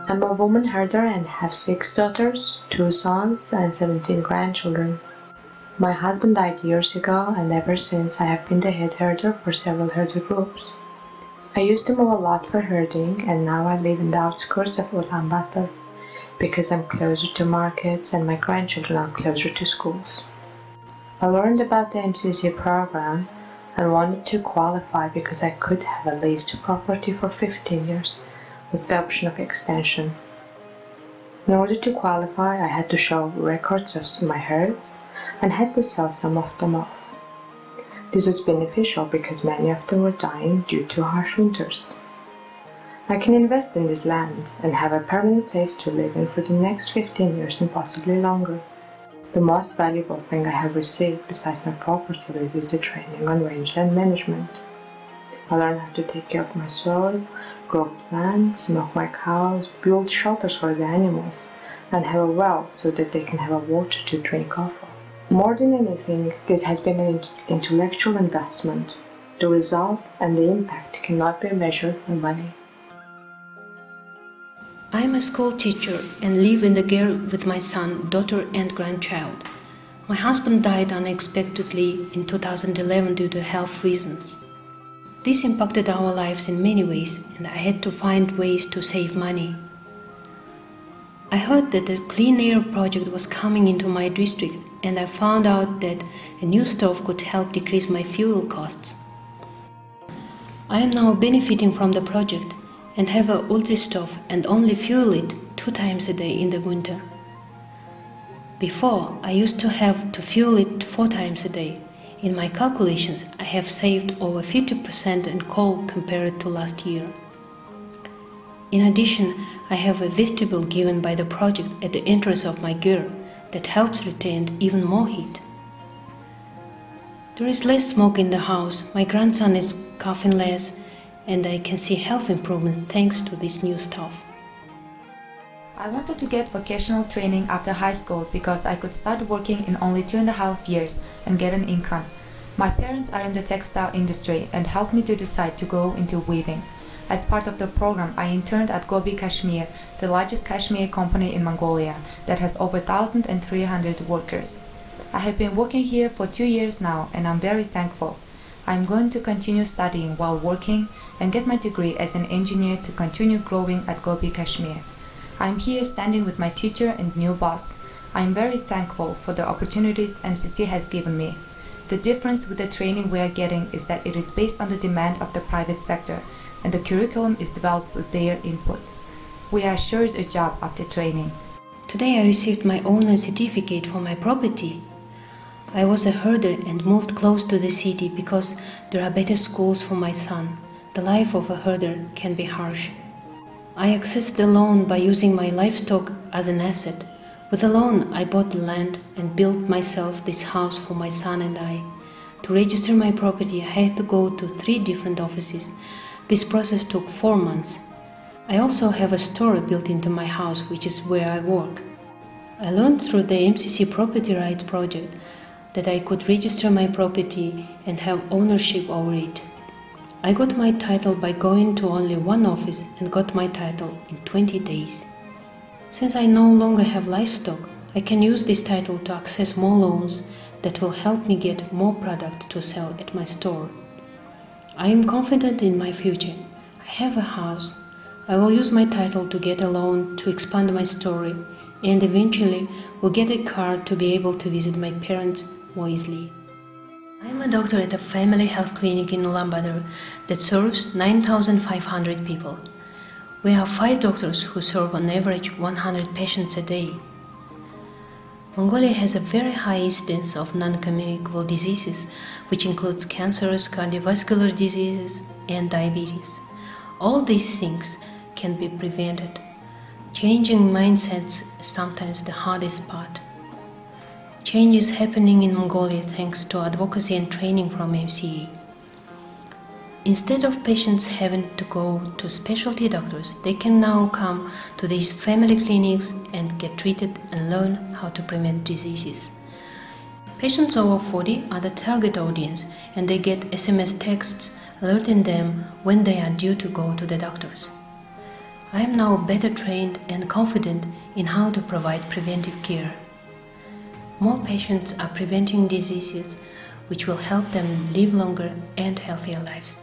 I'm a woman herder and have 6 daughters, 2 sons, and 17 grandchildren. My husband died years ago, and ever since I have been the head herder for several herder groups. I used to move a lot for herding, and now I live in the outskirts of Ulaanbaatar because I'm closer to markets and my grandchildren are closer to schools. I learned about the MCC program and wanted to qualify because I could have a leased property for 15 years with the option of extension. In order to qualify, I had to show records of my herds and had to sell some of them off. This was beneficial because many of them were dying due to harsh winters. I can invest in this land and have a permanent place to live in for the next 15 years and possibly longer. The most valuable thing I have received besides my property lease is the training on rangeland management. I learned how to take care of my soil, grow plants, milk my cows, build shelters for the animals, and have a well so that they can have water to drink off of. More than anything, this has been an intellectual investment. The result and the impact cannot be measured in money. I am a school teacher and live in the Ger with my son, daughter and grandchild. My husband died unexpectedly in 2011 due to health reasons. This impacted our lives in many ways and I had to find ways to save money. I heard that the Clean Air project was coming into my district and I found out that a new stove could help decrease my fuel costs. I am now benefiting from the project and have a Ulti stove and only fuel it 2 times a day in the winter. Before, I used to have to fuel it 4 times a day. In my calculations, I have saved over 50% in coal compared to last year. In addition, I have a vestibule given by the project at the entrance of my Ger that helps retain even more heat. There is less smoke in the house, my grandson is coughing less, and I can see health improvement thanks to this new stuff. I wanted to get vocational training after high school because I could start working in only 2.5 years and get an income. My parents are in the textile industry and helped me to decide to go into weaving. As part of the program, I interned at Gobi Kashmir, the largest cashmere company in Mongolia that has over 1,300 workers. I have been working here for 2 years now and I'm very thankful. I am going to continue studying while working and get my degree as an engineer to continue growing at Gobi Kashmir. I am here standing with my teacher and new boss. I am very thankful for the opportunities MCC has given me. The difference with the training we are getting is that it is based on the demand of the private sector and the curriculum is developed with their input. We are assured a job after training. Today I received my owner certificate for my property. I was a herder and moved close to the city because there are better schools for my son. The life of a herder can be harsh. I accessed the loan by using my livestock as an asset. With the loan, I bought the land and built myself this house for my son and I. To register my property, I had to go to 3 different offices. This process took 4 months. I also have a store built into my house, which is where I work. I learned through the MCC Property Rights Project that I could register my property and have ownership over it. I got my title by going to only 1 office and got my title in 20 days. Since I no longer have livestock, I can use this title to access more loans that will help me get more product to sell at my store. I am confident in my future. I have a house. I will use my title to get a loan to expand my store and eventually will get a car to be able to visit my parents more easily. I am a doctor at a family health clinic in Ulaanbaatar that serves 9,500 people. We have 5 doctors who serve on average 100 patients a day. Mongolia has a very high incidence of non-communicable diseases, which includes cancers, cardiovascular diseases, and diabetes. All these things can be prevented. Changing mindsets is sometimes the hardest part. Change is happening in Mongolia thanks to advocacy and training from MCA. Instead of patients having to go to specialty doctors, they can now come to these family clinics and get treated and learn how to prevent diseases. Patients over 40 are the target audience and they get SMS texts alerting them when they are due to go to the doctors. I am now better trained and confident in how to provide preventive care. More patients are preventing diseases which will help them live longer and healthier lives.